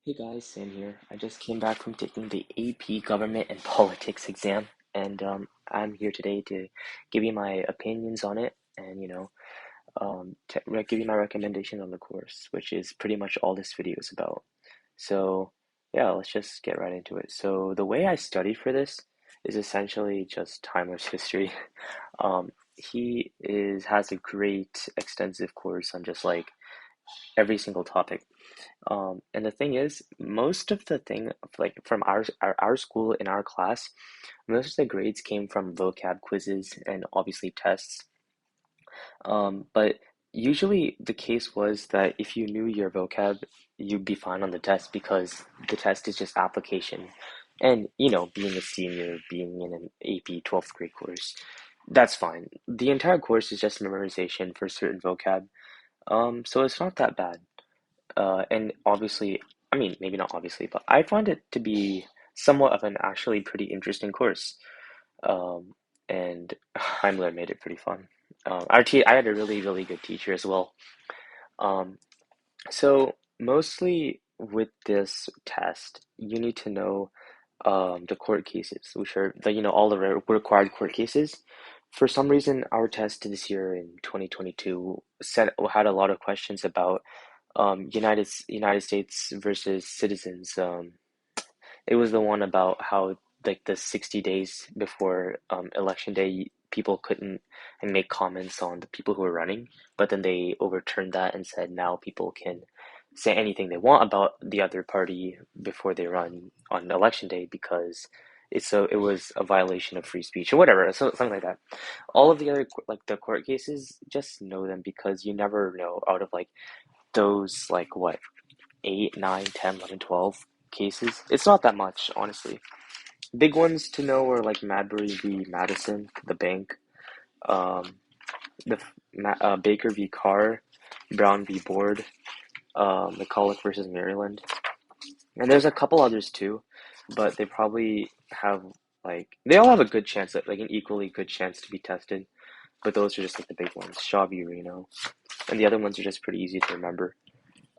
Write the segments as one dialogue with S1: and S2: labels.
S1: Hey guys, Sam here. I just came back from taking the AP Government and Politics exam, and I'm here today to give you my opinions on it and, give you my recommendation on the course, which is pretty much all this video is about. So, yeah, let's just get right into it. So, the way I study for this is essentially just timeless history. He has a great extensive course on just like every single topic. And the thing is, most of the thing like from our school in our class, most of the grades came from vocab quizzes and obviously tests. But usually the case was that if you knew your vocab, you'd be fine on the test because the test is just application. And being a senior, being in an AP 12th grade course, that's fine. The entire course is just memorization for certain vocab. So it's not that bad. And obviously, I mean, maybe not obviously, but I find it to be somewhat of an actually pretty interesting course. Um, and Heimler made it pretty fun. I had a really, really good teacher as well. Um, so mostly with this test, you need to know the court cases, which are all the required court cases. For some reason, our test this year in 2022 had a lot of questions about United States versus citizens. It was the one about how like the 60 days before election day, people couldn't make comments on the people who were running, but then they overturned that and said now people can say anything they want about the other party before they run on election day because it was a violation of free speech or whatever, so something like that. All of the other like the court cases, just know them because you never know out of like those like what 8, 9, 10, 11, 12 cases. It's not that much, honestly. Big ones to know are like Madbury v. Madison, the bank, um, Baker v. Carr, Brown v. Board, McCulloch versus Maryland, and there's a couple others too, but they probably have they all have a good chance, like an equally good chance to be tested. But those are just like the big ones, Shaw v. Reno, and the other ones are just pretty easy to remember.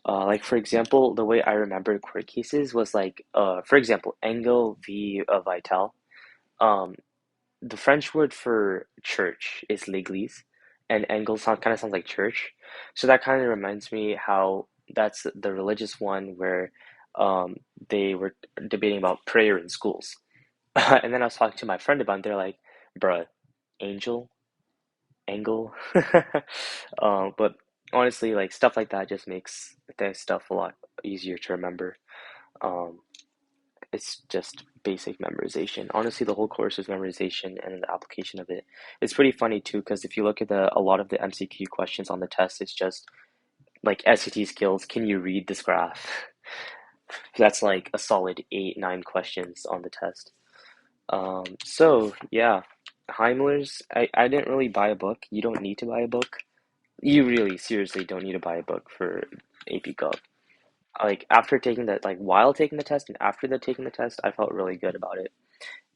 S1: Like for example, the way I remember court cases was like, for example, Engel v. Vital. Um, the French word for church is l'église, and Engel kind of sounds like church. So that kind of reminds me how that's the religious one where um, they were debating about prayer in schools. And then I was talking to my friend about it, they're like, bruh, angel, Engel. But honestly, like stuff like that just makes the stuff a lot easier to remember. Um, it's just basic memorization. Honestly, the whole course is memorization and the application of it. It's pretty funny too, because if you look at a lot of the MCQ questions on the test, it's just like SAT skills. Can you read this graph? That's like a solid 8, 9 questions on the test. So yeah, Heimler's. I didn't really buy a book. You don't need to buy a book. You really seriously don't need to buy a book for AP Gov. Like after taking that, like while taking the test and after the taking the test, I felt really good about it.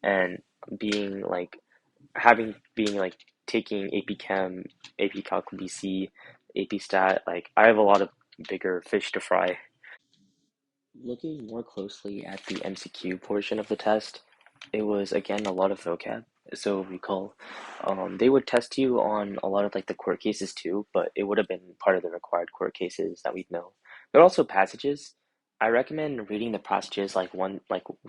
S1: And being like being like taking AP Chem, AP Calc BC, AP Stat, like I have a lot of bigger fish to fry. Looking more closely at the MCQ portion of the test, it was again a lot of vocab. So recall, they would test you on a lot of like the court cases too, but it would have been part of the required court cases that we'd know. But also passages. I recommend reading the passages like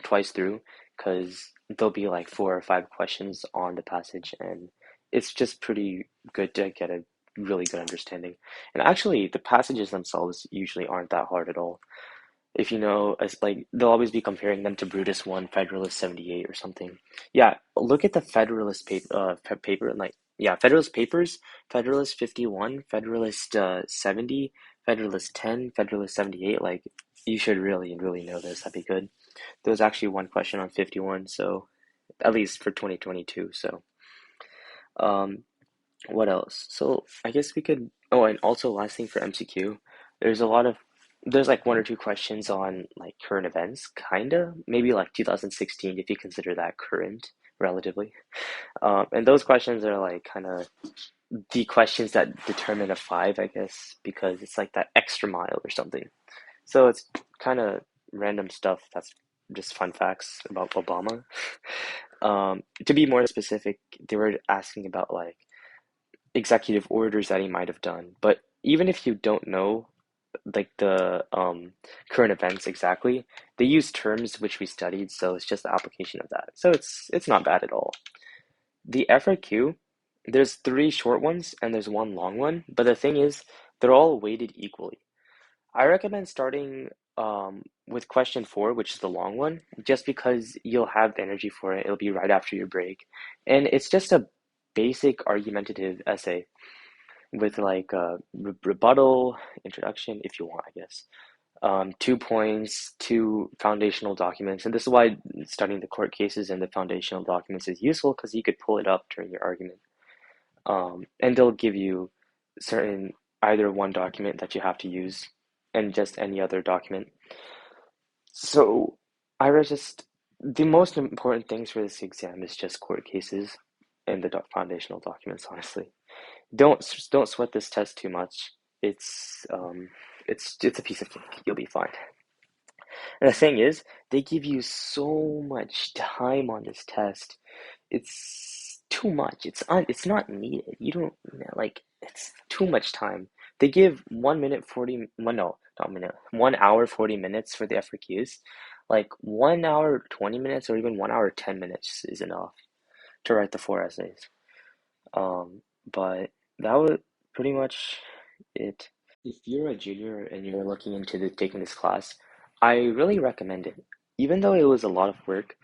S1: twice through, because there'll be like 4 or 5 questions on the passage, and it's just pretty good to get a really good understanding. And actually, the passages themselves usually aren't that hard at all. If you know, it's like they'll always be comparing them to Brutus 1, Federalist 78 or something. Yeah, look at the Federalist paper, like yeah, Federalist Papers, Federalist 51, Federalist 70, Federalist 10, Federalist 78. Like you should really, really know this. That'd be good. There was actually one question on 51, so at least for 2022. So, um, what else? So I guess we could. Oh, and also last thing for MCQ, there's a lot of there's like 1 or 2 questions on like current events, kinda maybe like 2016 if you consider that current relatively. And those questions are like kind of the questions that determine a five, I guess, because it's like that extra mile or something. So it's kind of random stuff that's just fun facts about Obama. To be more specific, they were asking about like executive orders that he might have done. But even if you don't know like the current events exactly, they use terms which we studied, so it's just the application of that. So it's not bad at all. The FRQ, there's three short ones and there's one long one, but the thing is, they're all weighted equally. I recommend starting with question four, which is the long one, just because you'll have the energy for it. It'll be right after your break. And it's just a basic argumentative essay with like a rebuttal, introduction, if you want, I guess. 2 points, two foundational documents. And this is why studying the court cases and the foundational documents is useful because you could pull it up during your argument. And they'll give you certain either one document that you have to use and just any other document. So I was just the most important things for this exam is just court cases and the foundational documents, honestly. Don't sweat this test too much. It's a piece of cake. You'll be fine. And the thing is, they give you so much time on this test. It's too much. It's not needed. You don't like it's too much time. They give 1 minute 40 well, no, not minute. 1 hour 40 minutes for the FRQs. Like 1 hour 20 minutes or even 1 hour 10 minutes is enough to write the four essays. But that was pretty much it. If you're a junior and you're looking into taking this class, I really recommend it. Even though it was a lot of work,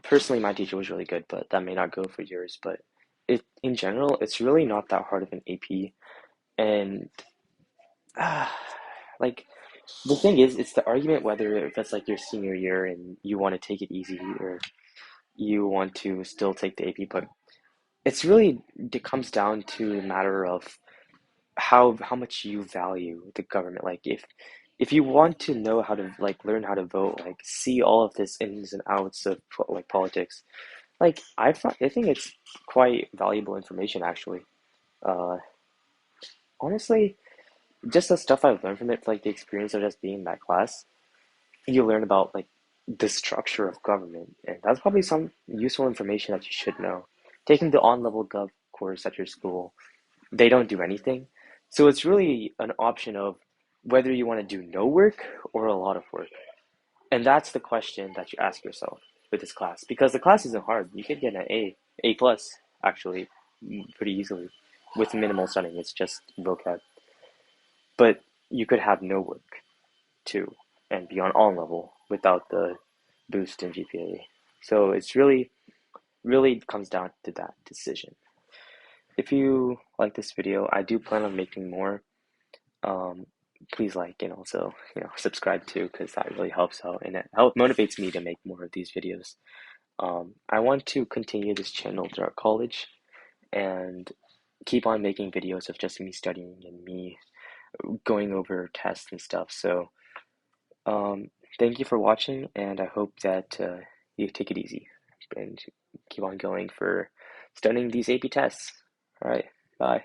S1: personally my teacher was really good, but that may not go for yours. But it in general, it's really not that hard of an AP. And like the thing is, it's the argument whether if it's like your senior year and you want to take it easy or you want to still take the AP, but it's really it comes down to a matter of how much you value the government. Like if you want to know how to like learn how to vote, like see all of this ins and outs of like politics, like I think it's quite valuable information actually. Uh, Honestly, just the stuff I've learned from it, like the experience of just being in that class, you learn about like the structure of government, and that's probably some useful information that you should know. Taking the on-level gov course at your school, they don't do anything. So it's really an option of whether you want to do no work or a lot of work. And that's the question that you ask yourself with this class. Because the class isn't hard. You could get an A plus, actually, pretty easily with minimal studying. It's just vocab. But you could have no work too and be on all level without the boost in GPA. So it's really comes down to that decision. If you like this video, I do plan on making more. Um, Please like and also subscribe too because that really helps out and it motivates me to make more of these videos. I want to continue this channel throughout college and keep on making videos of just me studying and me going over tests and stuff. So um, thank you for watching and I hope that you take it easy and keep on going for studying these AP tests. All right, bye.